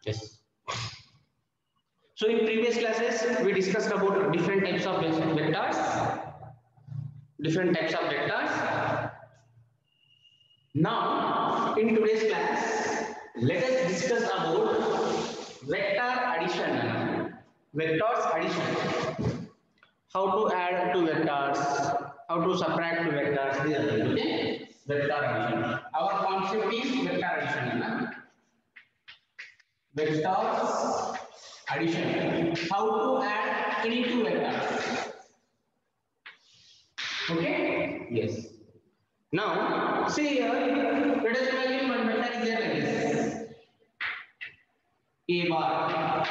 Yes. So in previous classes we discussed about different types of vectors. Now in today's class, let us discuss about vector addition. Vectors addition. How to add two vectors, how to subtract two vectors. These are things, okay? Vector addition. Our concept is vector addition. Vectors addition. How to add any two vectors. Okay? Yes. Now, see here, let us imagine one vector is there like this. A bar.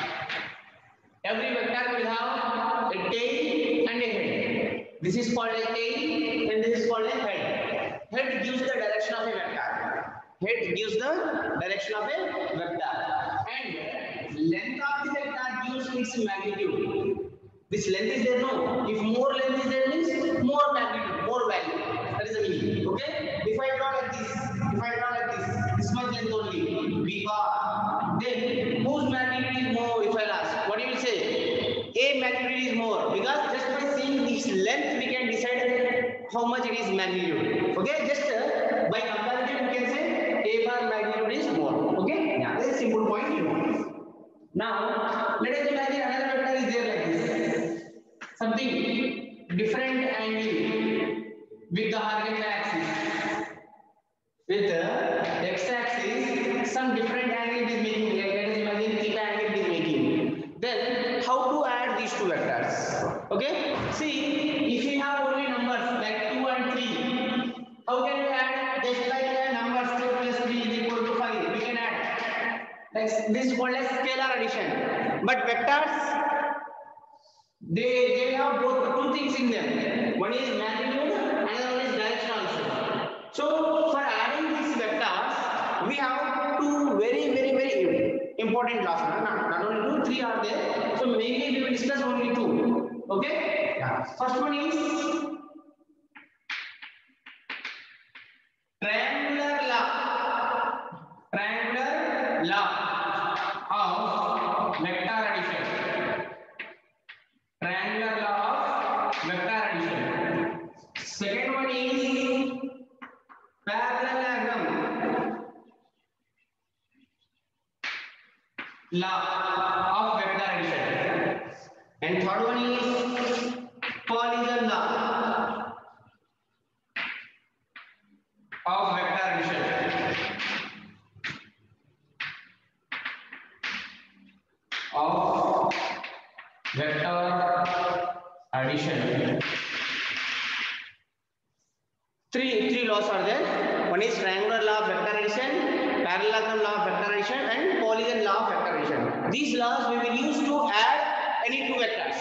Every vector will have a tail and a head. This is called a tail and this is called a head. Head gives the direction of a vector. Head gives the direction of a vector. And length of the vector gives its magnitude. This length is there, no? If more length is there, means more magnitude, more value. That is the meaning. Okay? If I draw like this, this much length only, B bar, then whose magnitude is more? If I ask, what do you will say? A magnitude is more, because just by seeing its length, we can decide how much it is magnitude. Okay? Just by comparison, we can say A bar magnitude is more. Okay? Yeah, this is a simple point you know. Now, let us imagine another vector is there like this. Something different angle with the horizontal axis. With the x-axis, some different angle is making. Let us imagine theta angle is making. Then, how to add these two vectors? Okay? See, if you have only numbers like 2 and 3, how can you add? Just like numbers 2 plus 3 is equal to 5. We can add. This is called as scalar addition. But vectors, they have both two things in them. One is magnitude, another one is direction also. So for adding these vectors, we have two very important laws. Not only two, three are there. So mainly we will discuss only two. Okay? Yeah. First one is triangular law. Triangular law of vector addition. Triangular law of vector addition. Second one is parallelogram law of vector addition. And third one is collision law of vector addition. Of vector addition. Three laws are there. One is triangular law of vector addition, parallelogram law of vector addition, and polygon law of vector addition. These laws we will use to add any two vectors.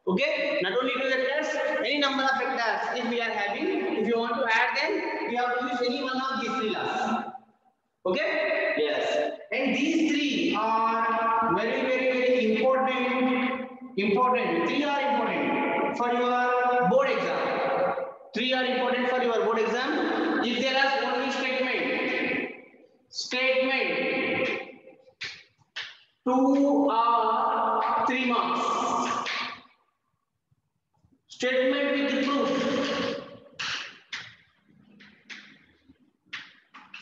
Okay? Not only two vectors, any number of vectors if we are having. If you want to add them, we have to use any one of these three laws. Okay? Yes. And these three are very important. Three are important for your board exam. Three are important for your board exam. If there is only statement, 2 or 3 marks. Statement with proof,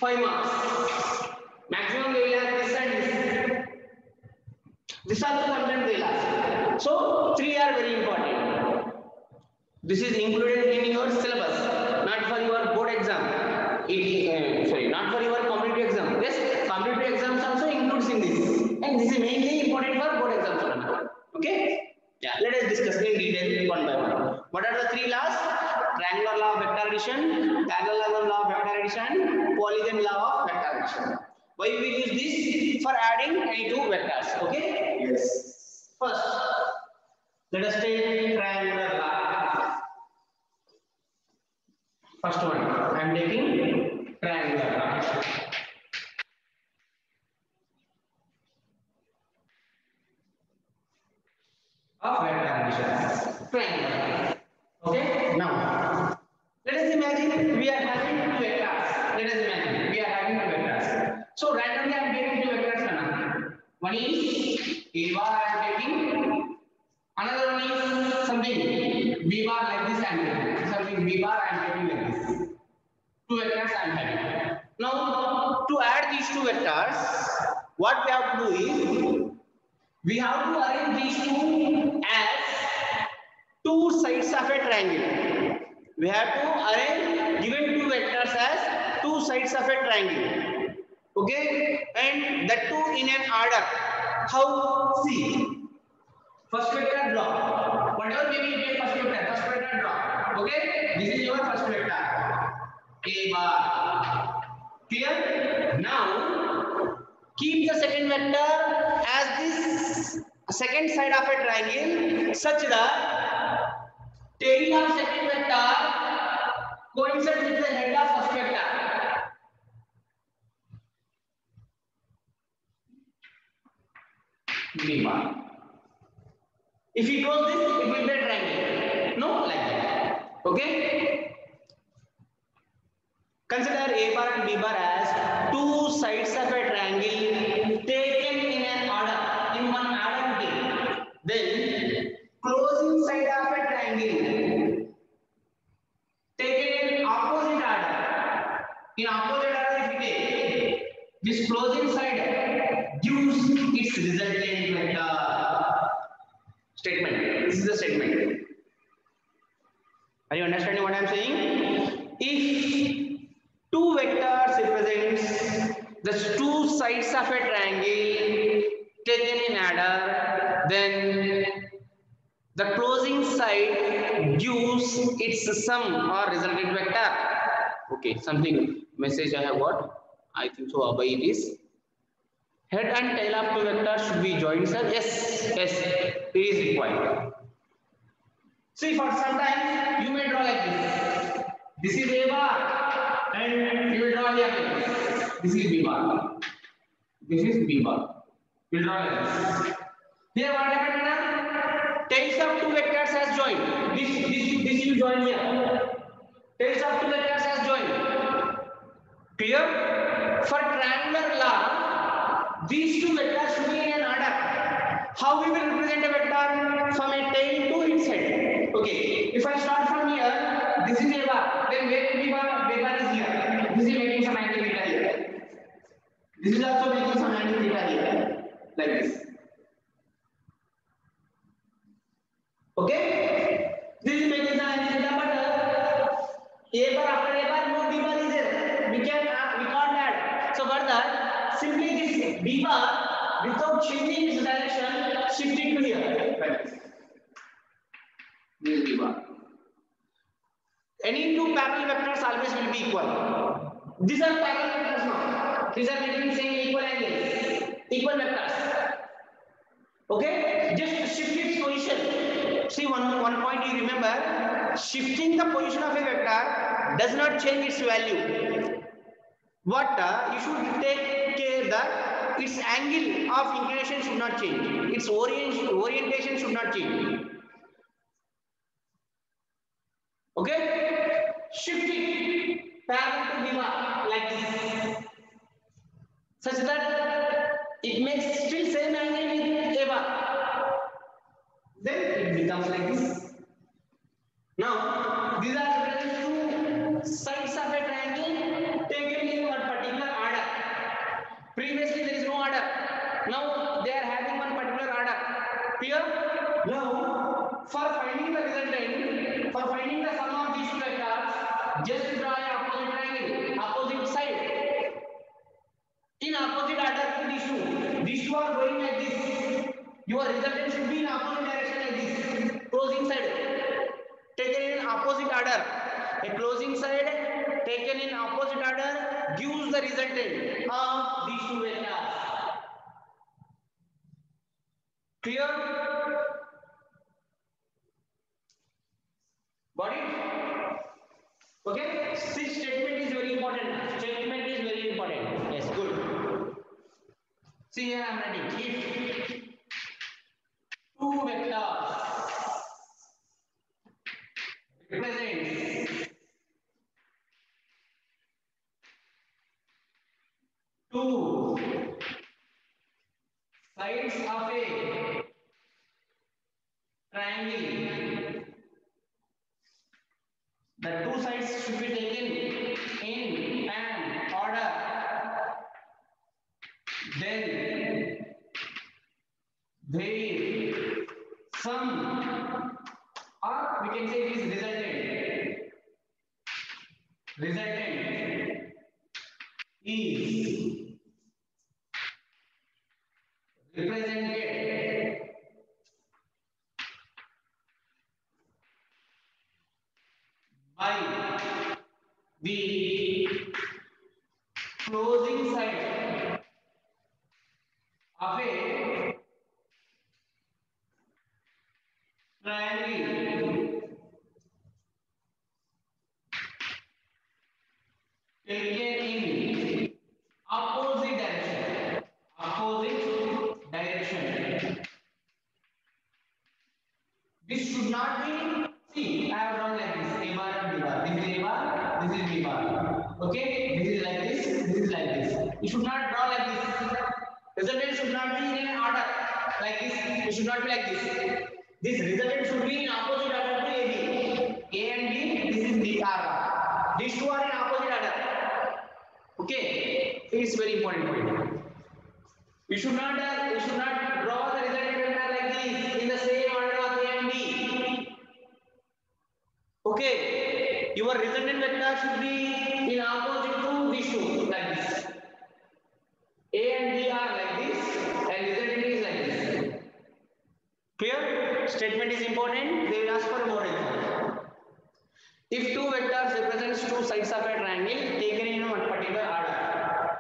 5 marks. Maximum they will have this and this. This also sometimes they will ask. So 3 are very important. This is included in your syllabus, not for your board exam. Not for your competitive exam. Yes, competitive exams also includes in this, and this is mainly important for board exams. Okay? Yeah. Let us discuss in detail one by one. What are the three laws? Triangular law of vector addition, parallelogram law of vector addition, polygon law of vector addition. Why we will use this? For adding any two vectors. Okay? Yes. First, let us take triangular law. First one, I am taking triangular law of vector addition. Triangular. Okay? Now, let us imagine we are having two vectors. So randomly I am taking two vectors. One is A bar I am taking. Another one is something B bar like this I am taking. Something B bar I am taking like this. Two vectors I am having. Now to add these two vectors, what we have to do is we have to arrange these two as two sides of a triangle. We have to arrange given two vectors as two sides of a triangle. Okay, and that too in an order. How? See, first vector draw. Whatever maybe you take first vector draw. Okay, this is your first vector. A bar. Clear? Now keep the second vector as this second side of a triangle such that tail of second vector coincides with the head of first vector. B bar. If you close this, it will be a triangle. No, like that. Okay. Consider A bar and B bar as two sides of a triangle taken in an order, in one order. Then closing side of a triangle taken in opposite order. In opposite order, if we take this closing side gives its resultant vector. Statement. This is the statement. Are you understanding what I am saying? If two vectors represents the two sides of a triangle taken in order, then the closing side gives its sum or resultant vector. Okay, something message I have got. I think so. Abhay it is. Head and tail of two vectors should be joined, sir. Yes, yes, it is required. See, for sometimes you may draw like this. This is A bar, and you will draw like this. This is B bar. This is B bar. You will draw like this. Here, what happened now? Tails of two vectors has joined. This you join here. Tails of two vectors has joined. Clear? For triangular law, these two vectors should be in an order. How we will represent a vector from a tail to its head? Okay, if I start from here, this is A bar, then where B bar is here. This is making some angle theta here. This is also making some angle theta here, like this. Okay, this is making some angle theta, but A bar after A bar, no B bar is there. We can't add. So for that, simply this B bar without changing its direction, shift it to here. Like this. This is B bar. Any two parallel vectors always will be equal. These are parallel vectors now. These are making same equal angles, equal vectors. Okay, just shift its position. See one point you remember. Shifting the position of a vector does not change its value. What you should take care that its angle of inclination should not change. Its orientation should not change. Okay, shift it parallel to B bar like this, such that it makes still same angle with A bar. Then it becomes like this. Now these are referring to sides of a triangle taken in one particular order. Previously there is no order. Now they are having one particular order. Clear? Now for finding the resultant, for finding the sum of these two vectors, just draw an opposite triangle, opposite side. In opposite order to these two. These two are going like this. Your resultant should be in opposite direction like this. Closing side taken in opposite order. A closing side taken in opposite order gives the resultant of these two vectors. Clear? Got it? Okay? This statement is very important. Statement is very important. Yes, good. See here I am writing. If two vectors represent two sides of a triangle, the two sides should be taken in an order, then there sum, or we can say it is resultant is represented by the closing side of a triangle taken in opposite direction. Opposite direction. This should not be. See, I have drawn like this: A bar and B bar. This is A bar. This is B bar. Okay. This is like this. This is like this. You should not draw like this. Resultant should not be in an order like this. It should not be like this. This resultant should be in opposite order to AB. A and B. This is B R. These two are in opposite order. Okay. It's very important point. You should not draw the resultant vector like this in the same order of A and B. Okay. Your resultant vector should be in opposite to these two like this. A and B are like this and resultant is like this. Clear? Statement is important. They will ask for more example. If two vectors represents two sides of a triangle taken in one particular order,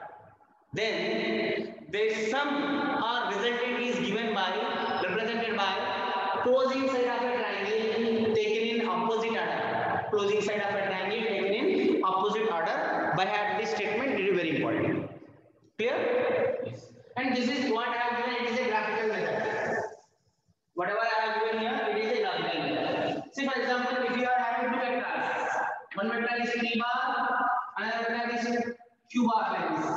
then their sum or resultant is given by, represented by closing side of a triangle taken in opposite order. Closing side of a triangle taken in opposite order. By having this statement, it is very important. Clear? Yes. And this is what I have given. It is a graphical method. Whatever I have given here, it is a graphical method. See, for example, if you are having two vectors, one vector is P bar, another vector is Q bar like this.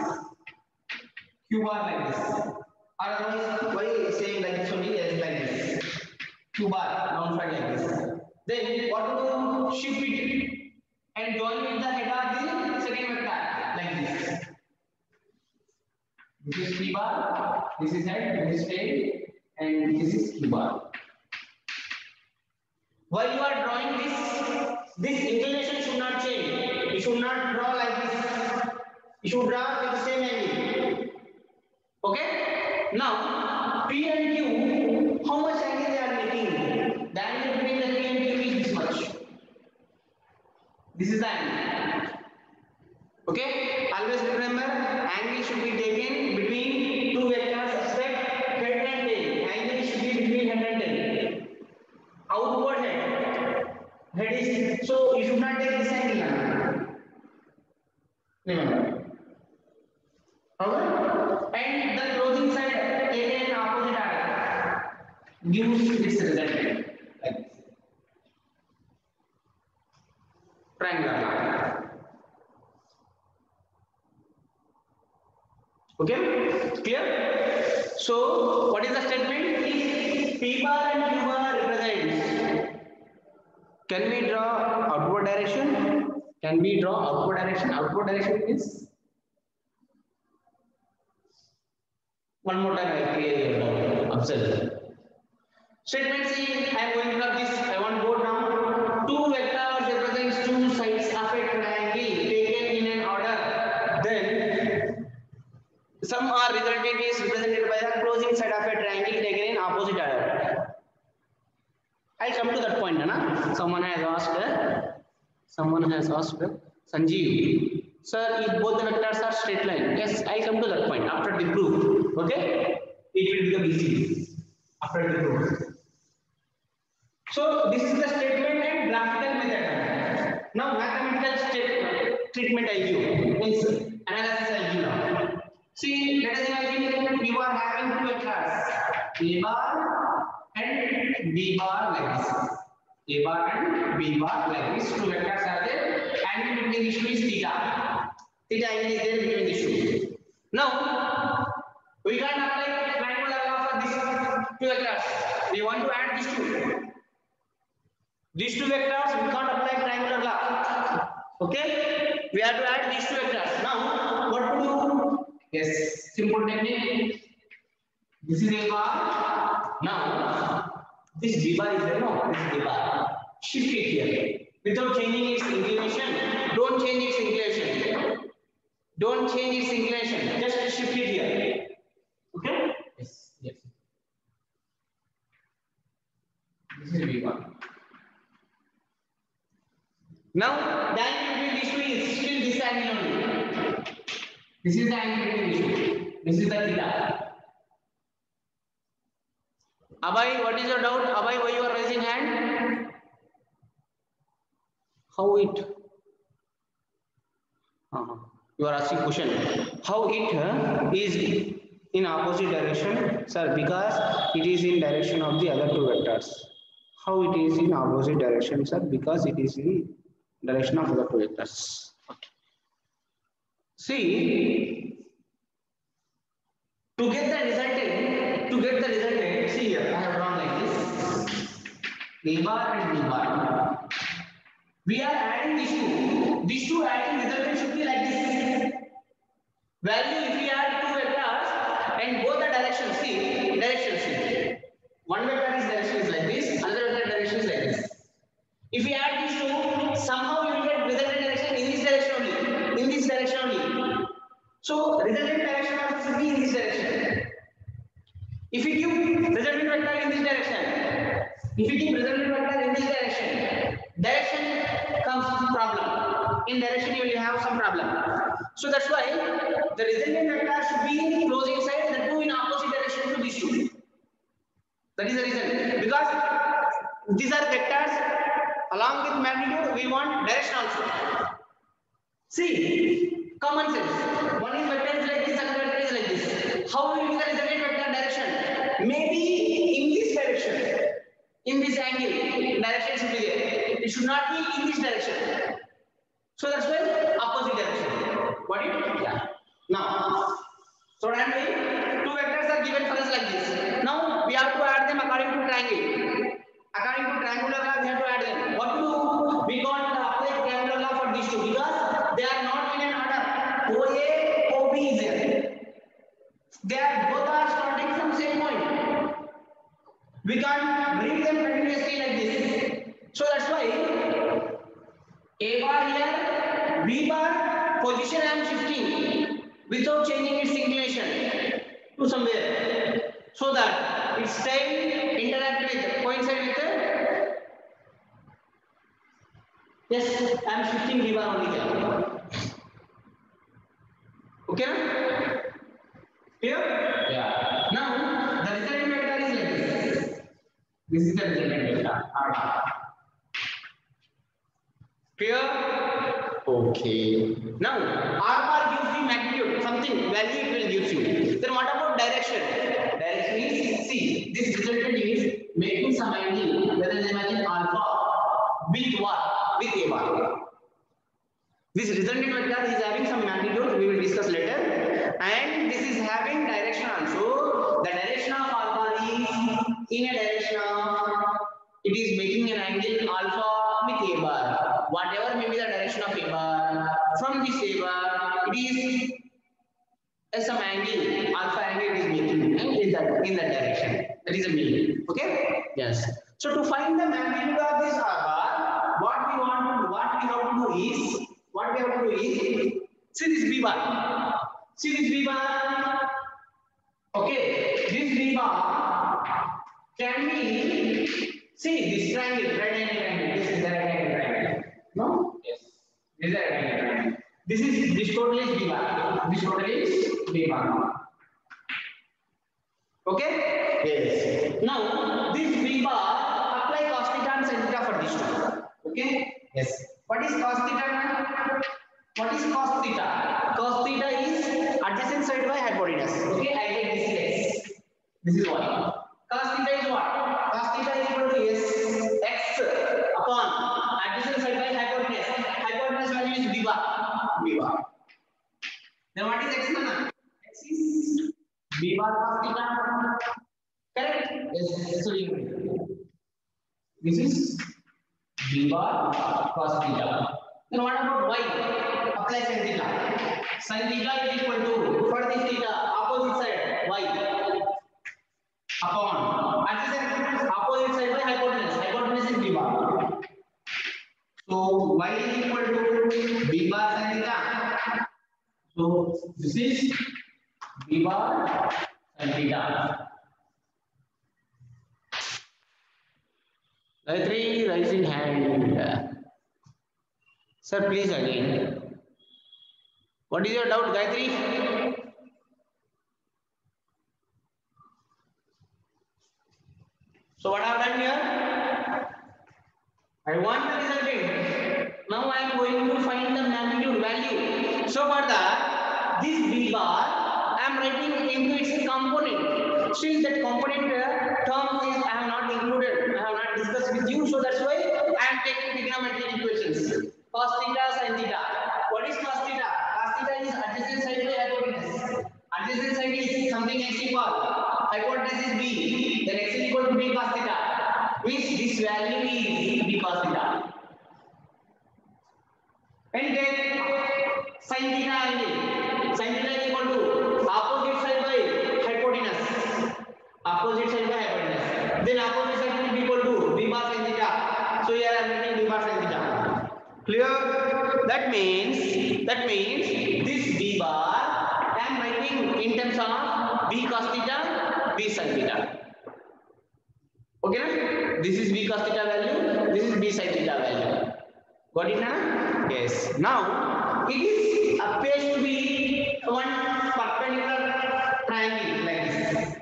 Q bar like this. Or otherwise, why is saying like this only? Yes, like this. Q bar, downside like this. Then what to do? Shift it and join with the head of the second vector like this. This is P bar, this is head, this is tail, and this is Q bar. While you are drawing this inclination should not change. You should not draw like this. You should draw with the same angle. Okay? Now, P and Q, how much angle they are making? The angle between the P and Q is this much. This is the angle. Okay? Always remember, angle should be taken between two vectors such that head and tail. Angle should be between head and tail. Outward head. Head is, so you should not take this angle now. Remember. Okay? And the closing side taken in opposite order gives this result like this. Triangular. Okay? Clear? So, what is the statement? If P bar and Q bar represents, can we draw outward direction? Can we draw outward direction? Outward direction is, one more time I clear your observe. Statement C, I am going to have this, I want to go down. Two vectors represents two sides of a triangle taken in an order. Then sum or resultant is represented by the closing side of a triangle taken in opposite order. I'll come to that point, na? Someone has asked Sanjeev, sir, if both the vectors are straight line. Yes, I'll come to that point after the proof. Okay? It will become easy after the proof. So this is the statement and graphical method. Now mathematical treatment I give, means analysis I give now. See, let us imagine you are having two vectors, A bar and B bar like this. A bar and B bar like this. Two vectors are there. Angle between these two is theta. Theta angle is there between these two. Now we can apply triangular law two vectors. We want to add these two. These two vectors we can't apply triangular law. Okay, we have to add these two vectors. Now what to do? Yes, simple technique. This is a bar. Now this B bar is there. No, this is B bar. Shift it here without changing its inclination. Don't change its inclination. Don't change its inclination. Just shift it here. Okay? Yes. Yes. This is B bar. Now the angle between these two is still this angle only. This is the angle between these two. This is the theta. Abhay, what is your doubt? Abhay, why you are raising hand? How it? You are asking question. How it is in opposite direction, sir? Because it is in direction of the other two vectors. How it is in opposite direction, sir? Because it is in direction of other two vectors. Okay. See, to get the resultant, see here, I have drawn like this. A bar and B bar. We are adding these two. These two adding resultant should be like this. Value, if we add two vectors and both the directions, see, directions. See. One vector is direction is like this, another vector direction is like this. If we add these two, somehow you will get resultant direction in this direction only. In this direction only. So resultant direction also should be in this direction. If we give resultant vector in this direction, direction comes problem. In direction you will have some problem. So that's why the resultant vector should be close inside, the two in opposite direction to these two. That is the reason. Because these are vectors along with magnitude, we want direction also. See, common sense. One is vector is like this, another vector is like this. How will be the resultant vector direction? Maybe in this direction. In this angle, direction should be there. It should not be in this direction. So that's why opposite direction. What it? Yeah. Now, so randomly, two vectors are given for us like this. Now we have to add them according to triangle. According to triangular law, we have to add them. What to do? We can't apply triangular law for these two because they are not in an order. OA, OB is there. They are both are starting from same point. We can't bring them continuously like this. So that's why A bar here, B bar position I am shifting without changing its inclination to somewhere, so that its tail interact with coincide with yes, I am shifting B bar only here. Okay? Clear? Yeah. Now the resultant vector is like this. This is the resultant vector. Clear? Okay. Now R bar gives you magnitude, something value it will give you. Then what about direction? Direction is, see, this resultant is making some angle. Let us imagine alpha with what? With A bar. This resultant vector is having some magnitude, we will discuss later. And this is having direction also. The direction of alpha is in a direction of, it is making an angle alpha with A bar. Whatever may be the direction of A bar, from this A bar, it is some angle, alpha angle it is making in that direction. That is the meaning. Okay? Yes. So to find the magnitude of this R bar, what we have to do is, see this B bar. See this B bar. Okay, this B bar can be, see this triangle, right angle triangle. This is the right angle triangle. No? Yes. This is the right angle triangle. This total is B bar. This total is B bar. Okay? Yes. Now this B bar, apply cos theta and sin theta for these two. Okay? Yes. What is cos theta? What is cos theta? Cos theta is adjacent side by hypotenuse. Okay, I take this x. This is y. Cos theta is what? Cos theta is equal to x upon adjacent side by hypotenuse. Hypotenuse value is b bar. B bar. Then what is x? X is b bar cos theta. Correct? Yes, so this is b bar cos theta. Then what about y? Apply sin theta. Sin theta is equal to, for this theta, opposite side y upon adjacent opposite side by hypotenuse. Hypotenuse is b bar. So y is equal to b bar sin theta. So this is b bar sin theta. Gayatri raising hand. Sir, please again. What is your doubt, Gayatri? So what I have done here? I want the resultant. Now I am going to find the magnitude value. So for that, this b bar I am writing into its component. Since that component term is I have not included, I have not discussed with you. So that's why I am taking trigonometric equations. Cos theta, sin theta. What is cos theta? Cos theta is adjacent side by hypotenuse. Adjacent side is something x equal. Hypotenuse is b. Then x is equal to b cos theta. Means this value is b cos theta. And then sin theta angle. Sin theta is equal to opposite side by hypotenuse. Opposite side by hypotenuse. Then opposite side will be equal to b bar sin theta. So here I am writing b bar sin theta. Clear? That means this b bar I am writing in terms of b cos theta, b sin theta. Okay na? This is b cos theta value, this is b sin theta value. Got it na? Yes. Now it is appears to be one perpendicular triangle like this.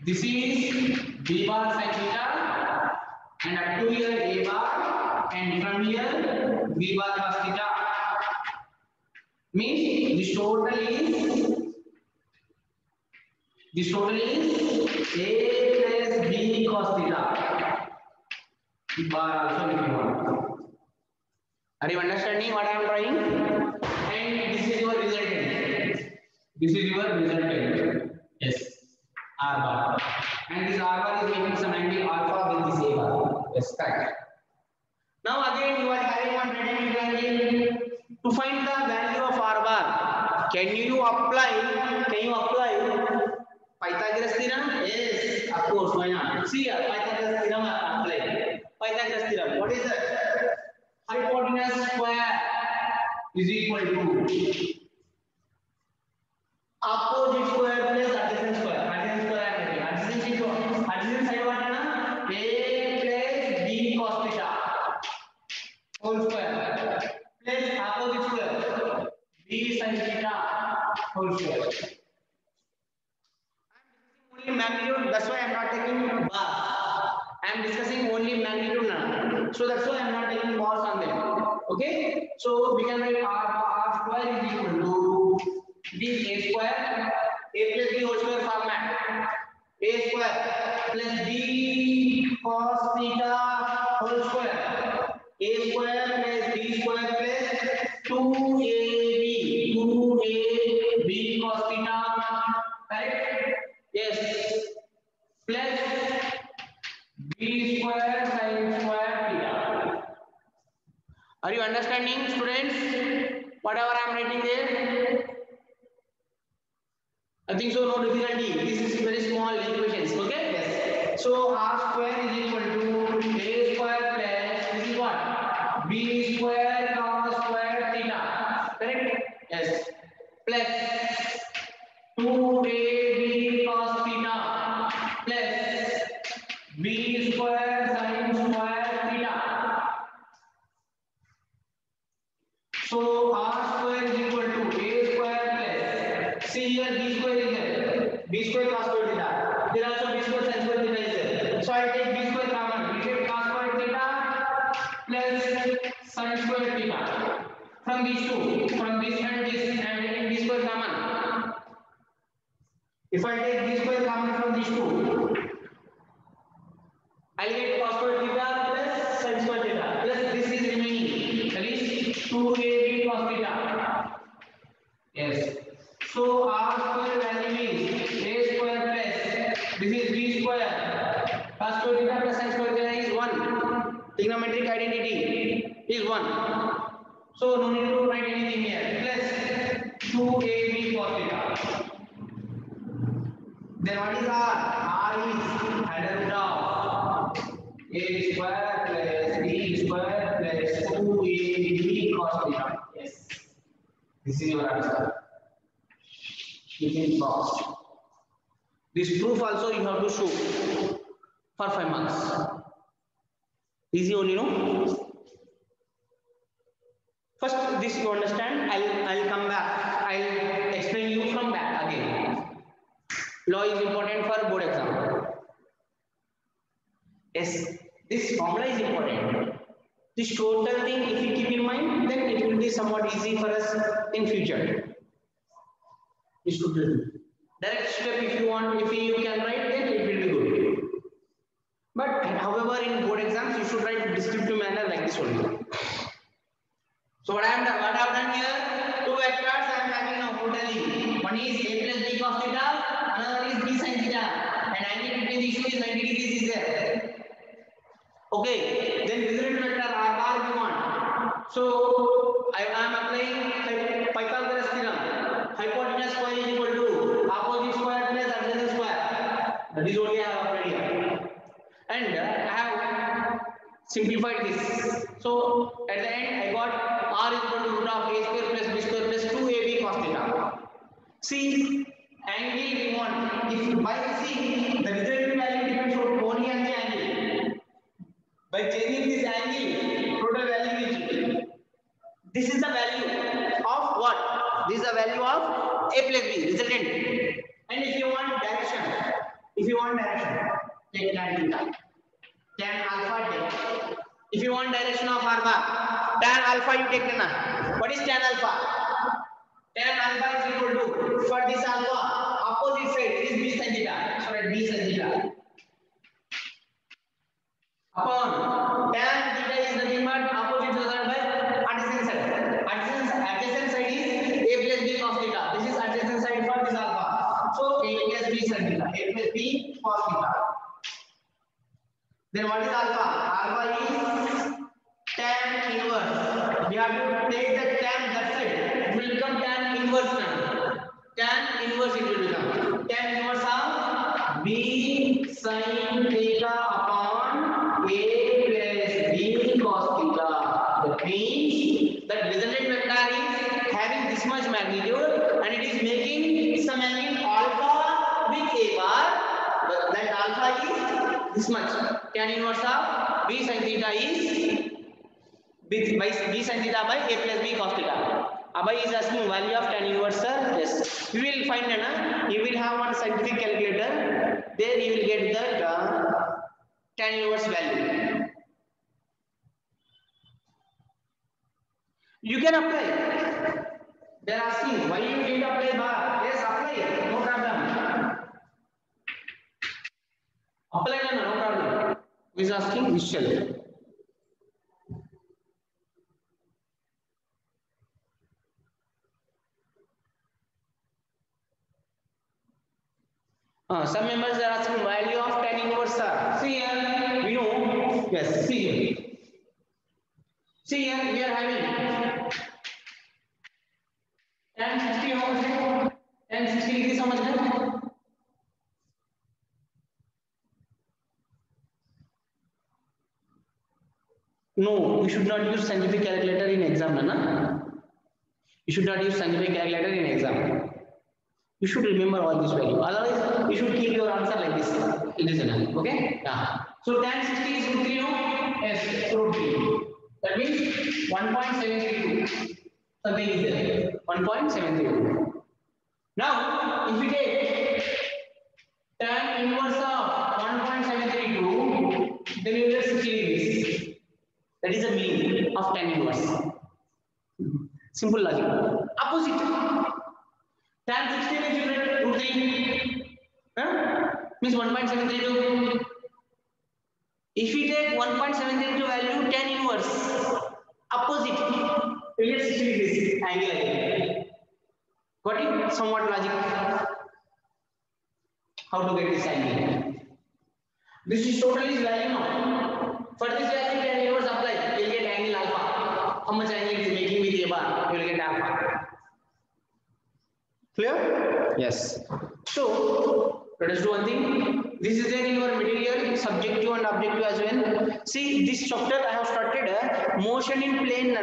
This is b bar sin theta, and up to here a bar, and from here b bar cos theta. Means this total is a plus b cos theta. Bar also if you want. Are you understanding what I am drawing? And this is your resultant. This is your resultant. Yes. R bar. And this R bar is making some angle alpha with this A bar. Yes, correct. Now again you are having one triangle. To find the value of R bar, can you apply Pythagoras theorem? Yes, of course, why not? See here, Pythagoras theorem apply. Pythagoras theorem, what is that? Hypotenuse square is equal to opposite square plus adjacent square. Adjacent side what na? A plus b cos theta whole square plus opposite square b sin theta whole square. Only magnitude, that's why I am not taking bars. I am discussing only magnitude now. So that's why I am not taking bars on them. Okay? So we can write r square is equal to this a square, a plus b whole square format. A square plus b cos theta whole square. A square plus b square plus 2ab cos theta. Correct? Yes. Plus b square sin square theta. Are you understanding, students? Whatever I am writing there? I think so, no difficulty. This is very small equations. Okay? Yes. So r square is equal to a square plus this is what? B square cos square theta. Correct? Yes. Plus 2ab cos theta plus b square sin square theta. So r square is equal to a square plus, see here b square is there, b square cos square theta. There also b square sin square theta is there. So I take b square common. We get cos square theta plus sin square theta. From these two, from this and this, I am taking b square common. If I take b square common from these two, I get cos square theta plus sin square theta plus this is remaining. That is 2ab cos theta. Yes. So r square value is a square plus cos square theta plus sin square theta is 1. Trigonometric identity is 1. So no need to write anything here. Plus 2ab cos theta. Then what is R? R is under root of a square plus b square plus 2ab cos theta. Yes. This is your answer. Within box. This proof also you have to show for 5 marks. Easy only, no? First, this you understand. I'll come back. I'll explain you from back again. Law is important for board exam. Yes, this formula is important. This total thing, if you keep in mind, then it will be somewhat easy for us in future. This total direct step, if you want, if you can write, then it will be good. But however, in board exams, you should write descriptive manner like this only. So what I have done here, two vectors I am having now totally. One is a plus b cos theta, another is b sin theta, and angle between these two is 90 degrees is there. Okay, then resultant vector r bar we want. So I am applying Pythagoras theorem. Hypotenuse square is equal to opposite square plus adjacent square. That is only I have applied here. And I have simplified this. So at the end I got r is equal to root of a square plus b square plus 2ab cos theta. See, angle we want. If by see the resultant value depends only on the angle. By changing this angle, total value will change. This is the value of what? This is the value of a plus b resultant. And if you want direction, take tan theta. Tan alpha take. If you want direction of r bar, tan alpha you take na. What is tan alpha? Tan alpha is equal to, for this alpha, opposite side is b sin theta. So let b sin theta. Upon tan theta is nothing but opposite side by adjacent side. Adjacent side is a plus b cos theta. This is adjacent side for this alpha. So a plus b sin theta. A plus b cos theta. Then what is alpha? Alpha is tan inverse. We have to take the tan that side. It will become tan inverse now. Tan inverse it will become. Tan inverse of b sin theta upon a plus b cos theta. That means that resultant vector is having this much magnitude and it is making some angle alpha with a bar. That alpha is this much. Tan inverse of b sin theta is by b sin theta by a plus b cos theta. Abhay is asking value of tan inverse, sir. Yes, we will find it. You will have one scientific calculator. There you will get the tan inverse value. You can apply. They are asking why you need to apply bar. Yes, apply. No problem. Apply no problem. Who is asking? Michelle. Some members are asking value of tan inverse, sir. See here, we know. Yes, see here. See here, we are having tan 60 how much है? Tan 60 degrees how much है? No, you should not use scientific calculator in exam, na? You should not use scientific calculator in exam. You should remember all this value. Otherwise, you should keep your answer like this. It is enough. Okay? Yeah. So tan 60 is root 3, no? Yes, root 3. That means 1.732. Something is there. 1.732. Now, if we take tan inverse of 1.732, then you will get 60 degrees. That is the meaning of tan inverse. Simple logic. Opposite. Tan 60 means you get root 3. Means 1.732. If we take 1.732 value, tan inverse, opposite, we get 60 degrees angle. Got it? Somewhat logic. How to get this angle? This is totally his value now. For this value, can never apply. You will get angle alpha. How much angle is making with a bar? You will get alpha. Clear? Yes. So let us do one thing. This is there in your material, subjective and objective as well. See, this chapter I have started motion in plane.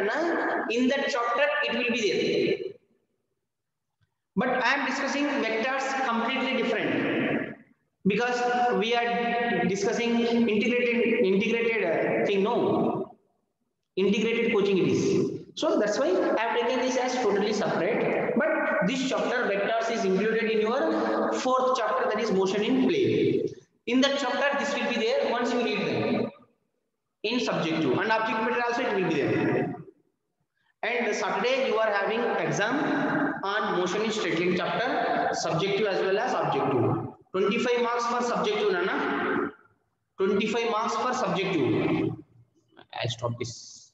In that chapter, it will be there. But I am discussing vectors completely different, because we are discussing integrated thing. No, integrated coaching it is. So that's why I have taken this as totally separate. But this chapter vectors is included in your fourth chapter, that is motion in plane. In that chapter, this will be there once you read them in subjective and objective material also it will be there. And Saturday you are having exam on motion in straight line chapter, subjective as well as objective. 25 marks for subjective, Nana. 25 marks for subjective. I stop this.